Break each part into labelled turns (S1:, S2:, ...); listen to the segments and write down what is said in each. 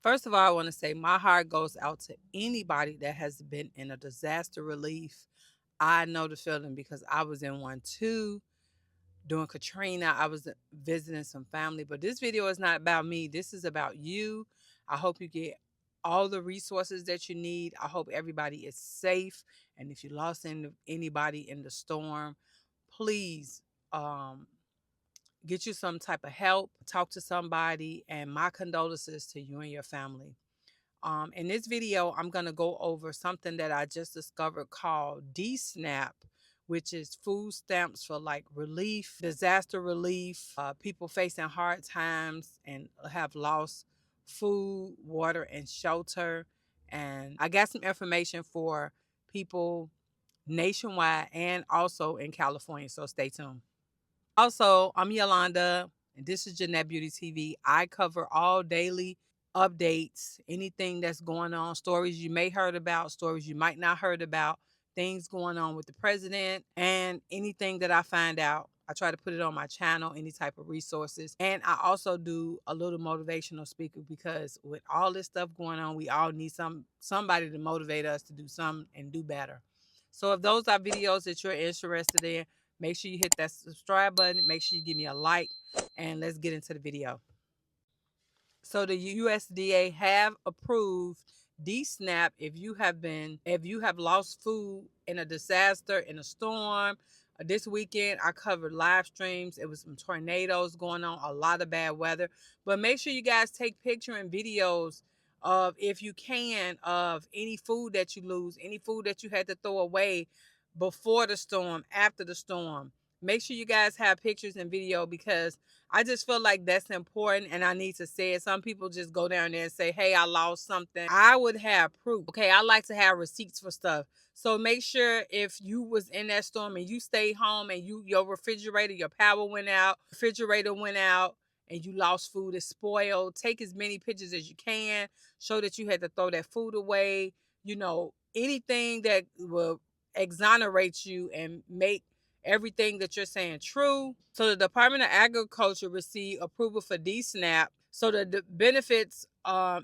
S1: First of all, I want to say my heart goes out to anybody that has been in a disaster relief. I know the feeling because I was in one too. During Katrina, I was visiting some family, but this video is not about me. This is about you. I hope you get all the resources that you need. I hope everybody is safe. And if you lost anybody in the storm, please get you some type of help, talk to somebody, and my condolences to you and your family. In this video, I'm going to go over something that I just discovered called DSNAP, which is food stamps for like relief, disaster relief, people facing hard times and have lost food, water, and shelter. And I got some information for people nationwide and also in California, so stay tuned. Also, I'm Yolanda, and this is Jeanette Beauty TV. I cover all daily updates, anything that's going on, stories you may heard about, stories you might not heard about, things going on with the president, and anything that I find out. I try to put it on my channel, any type of resources. And I also do a little motivational speaker because with all this stuff going on, we all need somebody to motivate us to do something and do better. So if those are videos that you're interested in, make sure you hit that subscribe button. Make sure you give me a like, and let's get into the video. So the USDA have approved DSNAP if you have lost food in a disaster, in a storm. This weekend I covered live streams. It was some tornadoes going on, a lot of bad weather. But make sure you guys take picture and videos of, if you can, of any food that you lose, any food that you had to throw away before the storm, after the storm. Make sure you guys have pictures and video because I just feel like that's important and I need to say it. Some people just go down there and say, hey, I lost something. I would have proof. Okay, I like to have receipts for stuff. So make sure if you was in that storm and you stayed home and your refrigerator, your power went out, refrigerator went out, and you lost food, it's spoiled, take as many pictures as you can. Show that you had to throw that food away. You know, anything that will exonerate you and make everything that you're saying true. So the Department of Agriculture received approval for DSNAP. So the benefits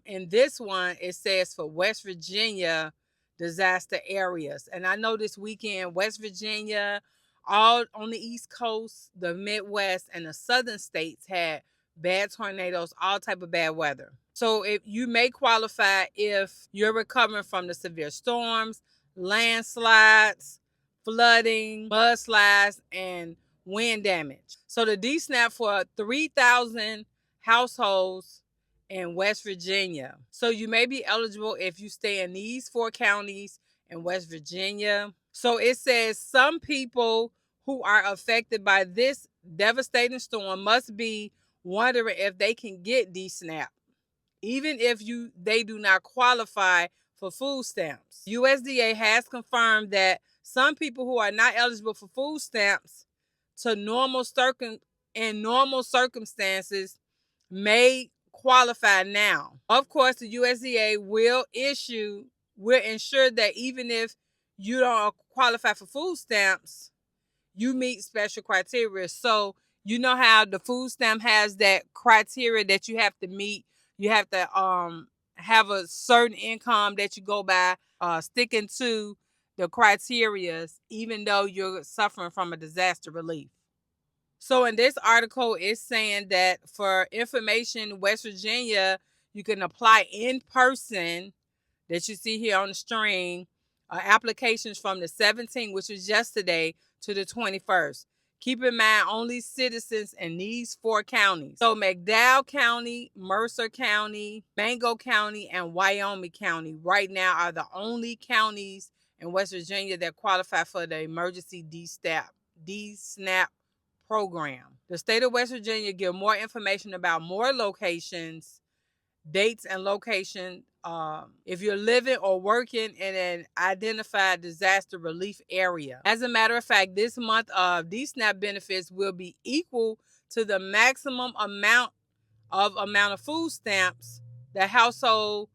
S1: in this one, it says for West Virginia disaster areas. And I know this weekend, West Virginia, all on the East Coast, the Midwest, and the southern states had bad tornadoes, all type of bad weather. So if you may qualify if you're recovering from the severe storms, landslides, flooding, mudslides, and wind damage. So the DSNAP for 3,000 households in West Virginia. So you may be eligible if you stay in these 4 counties in West Virginia. So it says some people who are affected by this devastating storm must be wondering if they can get DSNAP, even if they do not qualify for food stamps. USDA has confirmed that some people who are not eligible for food stamps in normal circumstances may qualify now. Of course, the USDA will ensure that even if you don't qualify for food stamps, you meet special criteria. So you know how the food stamp has that criteria that you have to meet. You have to have a certain income that you go by, sticking to the criteria, even though you're suffering from a disaster relief. So in this article, it's saying that for information, West Virginia, you can apply in person, that you see here on the screen, applications from the 17th, which was yesterday, to the 21st. Keep in mind, only citizens in these 4 counties. So McDowell County, Mercer County, Mango County, and Wyoming County right now are the only counties in West Virginia that qualify for the emergency DSNAP program. The state of West Virginia give more information about more locations, dates, and location if you're living or working in an identified disaster relief area. As a matter of fact, this month of DSNAP benefits will be equal to the maximum amount of food stamps the household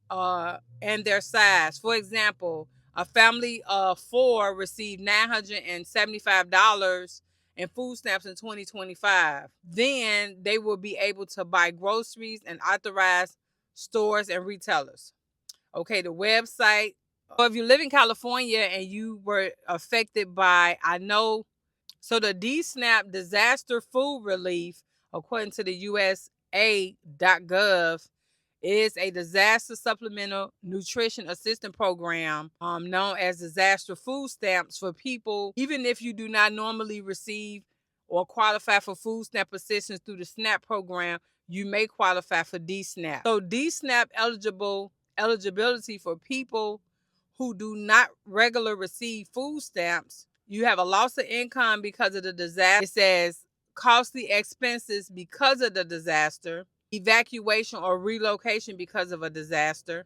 S1: and their size. For example, a family of 4 received $975 in food stamps in 2025. Then they will be able to buy groceries and authorized stores, and retailers. Okay, the website. So if you live in California and you were affected by, so the DSNAP disaster food relief, according to the USA.gov, is a disaster supplemental nutrition assistance program known as disaster food stamps for people, even if you do not normally receive or qualify for food stamp assistance through the SNAP program, you may qualify for DSNAP. So DSNAP eligibility for people who do not regularly receive food stamps. You have a loss of income because of the disaster. It says costly expenses because of the disaster, evacuation or relocation because of a disaster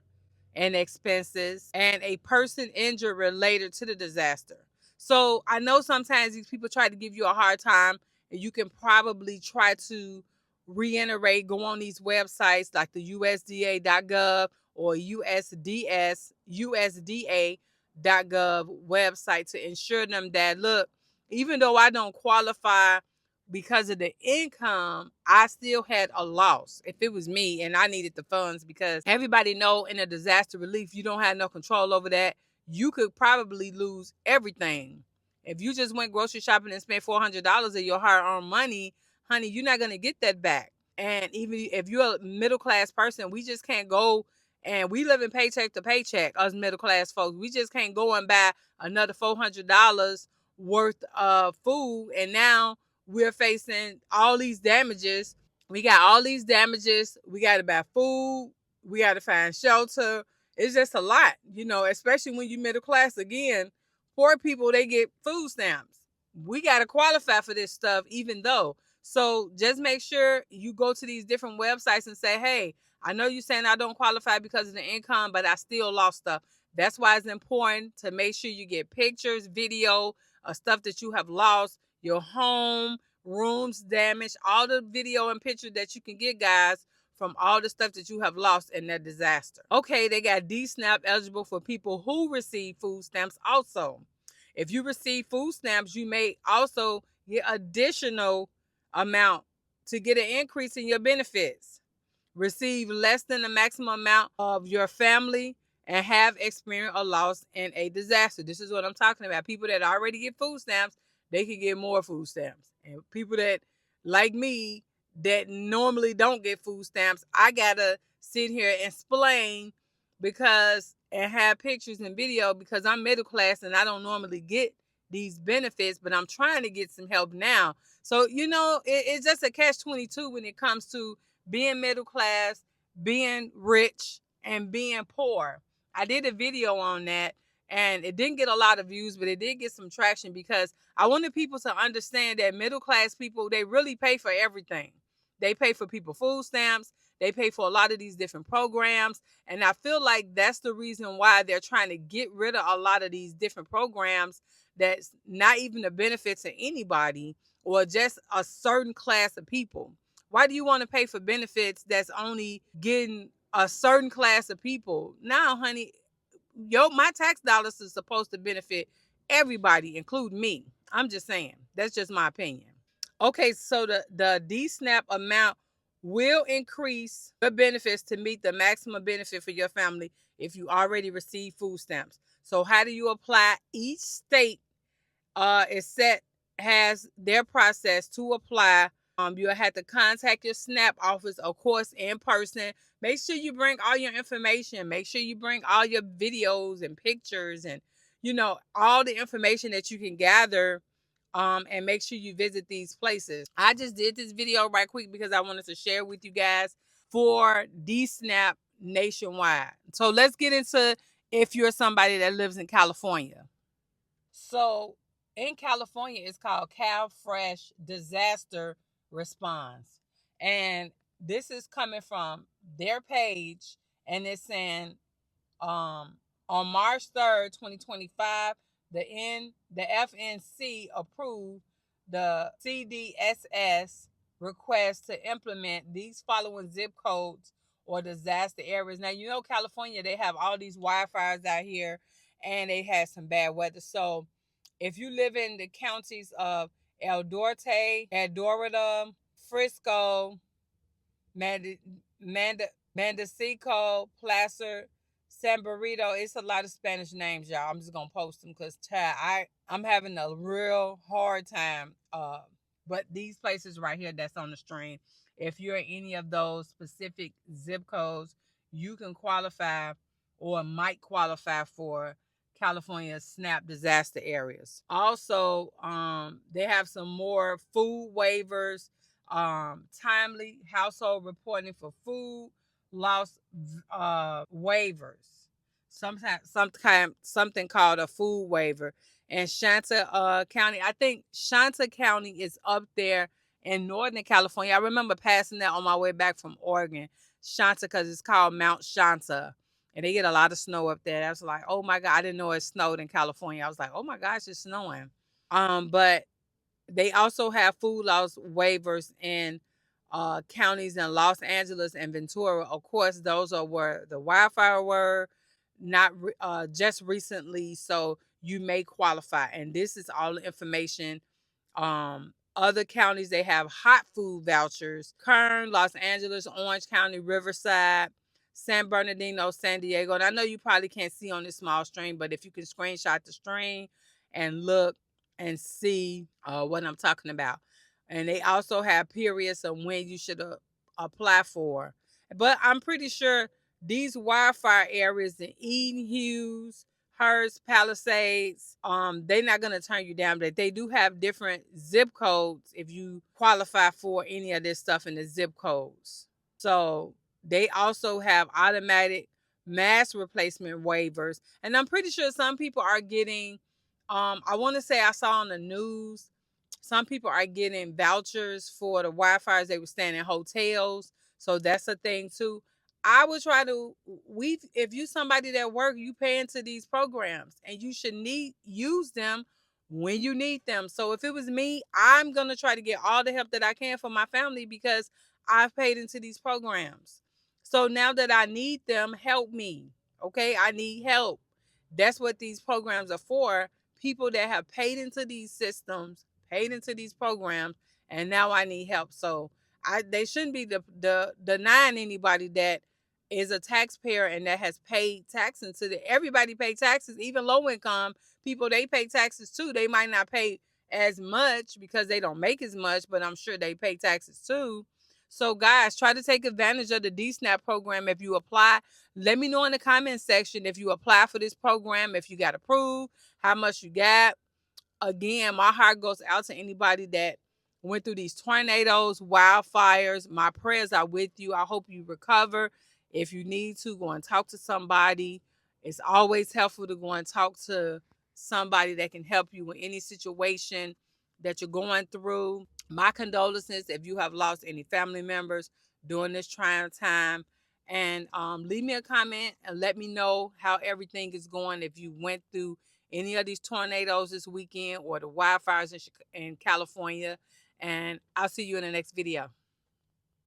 S1: and expenses, and a person injured related to the disaster. So I know sometimes these people try to give you a hard time, and you can probably try to reiterate, go on these websites like the USDA.gov or USDA.gov website to ensure them that, look, even though I don't qualify because of the income, I still had a loss if it was me and I needed the funds, because everybody know in a disaster relief, you don't have no control over that. You could probably lose everything. If you just went grocery shopping and spent $400 of your hard-earned money, honey, you're not going to get that back. And even if you're a middle-class person, we just can't go, and we live in paycheck to paycheck, us middle-class folks. We just can't go and buy another $400 worth of food, and now we're facing all these damages. We got all these damages. We got to buy food. We got to find shelter. It's just a lot, especially when you're middle class. Again, poor people, they get food stamps. We got to qualify for this stuff, even though. So just make sure you go to these different websites and say, hey, I know you're saying I don't qualify because of the income, but I still lost stuff. That's why it's important to make sure you get pictures, video of stuff that you have lost, your home, rooms damaged, all the video and picture that you can get, guys, from all the stuff that you have lost in that disaster. Okay, they got DSNAP eligible for people who receive food stamps also. If you receive food stamps, you may also get additional amount to get an increase in your benefits. Receive less than the maximum amount of your family and have experienced a loss in a disaster. This is what I'm talking about. People that already get food stamps, they can get more food stamps. And people that, like me, that normally don't get food stamps, I gotta sit here and explain and have pictures and video, because I'm middle class and I don't normally get these benefits, but I'm trying to get some help now. So, it's just a catch-22 when it comes to being middle class, being rich, and being poor. I did a video on that, and it didn't get a lot of views, but it did get some traction, because I wanted people to understand that middle class people, they really pay for everything. They pay for people food stamps. They pay for a lot of these different programs. And I feel like that's the reason why they're trying to get rid of a lot of these different programs that's not even a benefit to anybody, or just a certain class of people. Why do you want to pay for benefits that's only getting a certain class of people? Now, honey, my tax dollars is supposed to benefit everybody, including me. I'm just saying. That's just my opinion. Okay, so the DSNAP amount will increase the benefits to meet the maximum benefit for your family if you already receive food stamps. So how do you apply? Each state has their process to apply. You'll have to contact your SNAP office, of course, in person. Make sure you bring all your information. Make sure you bring all your videos and pictures and, all the information that you can gather. And make sure you visit these places. I just did this video right quick because I wanted to share with you guys for DSNAP nationwide. So let's get into if you're somebody that lives in California. So in California, it's called CALFRESH Disaster Response. And this is coming from their page, and it's saying on March 3rd, 2025, the FNC approved the CDSS request to implement these following zip codes or disaster areas. Now, California, they have all these wildfires out here, and they had some bad weather. So if you live in the counties of El Dorado, Frisco, Mendocico, Placer, San Burrito. It's a lot of Spanish names, y'all. I'm just gonna post them because I'm having a real hard time. But these places right here that's on the stream, if you're in any of those specific zip codes, you can qualify or might qualify for California's SNAP disaster areas. Also, they have some more food waivers, timely household reporting for food loss waivers. Something called a food waiver. And Shanta County, I think Shanta County is up there in Northern California. I remember passing that on my way back from Oregon. Shanta, because it's called Mount Shanta. And they get a lot of snow up there. I was like, oh my God, I didn't know it snowed in California. I was like, oh my gosh, it's snowing. But they also have food loss waivers in counties in Los Angeles and Ventura. Of course, those are where the wildfire were, not just recently. So you may qualify. And this is all the information. Other counties, they have hot food vouchers. Kern, Los Angeles, Orange County, Riverside, San Bernardino, San Diego. And I know you probably can't see on this small stream, but if you can screenshot the stream and look and see what I'm talking about. And they also have periods of when you should apply for. But I'm pretty sure these wildfire areas in Eden Hughes, Hearst, Palisades, they're not going to turn you down, but they do have different zip codes if you qualify for any of this stuff in the zip codes. So they also have automatic mass replacement waivers. And I'm pretty sure some people are getting, I want to say I saw on the news, some people are getting vouchers for the wildfires. They were staying in hotels. So that's a thing too. I would try to if you somebody that work, you pay into these programs and you should use them when you need them. So if it was me, I'm gonna try to get all the help that I can for my family because I've paid into these programs. So now that I need them, help me. Okay, I need help. That's what these programs are for. People that have paid into these systems, paid into these programs, and now I need help. So they shouldn't be denying anybody that is a taxpayer and that has paid tax into everybody pay taxes, even low income people, they pay taxes too. They might not pay as much because they don't make as much, but I'm sure they pay taxes too. So guys, try to take advantage of the DSNAP program. If you apply, let me know in the comment section if you apply for this program, if you got approved, how much you got. Again, my heart goes out to anybody that went through these tornadoes, wildfires. My prayers are with you. I hope you recover. If you need to, go and talk to somebody. It's always helpful to go and talk to somebody that can help you in any situation that you're going through. My condolences if you have lost any family members during this trying time. And leave me a comment and let me know how everything is going if you went through any of these tornadoes this weekend or the wildfires in California. And I'll see you in the next video.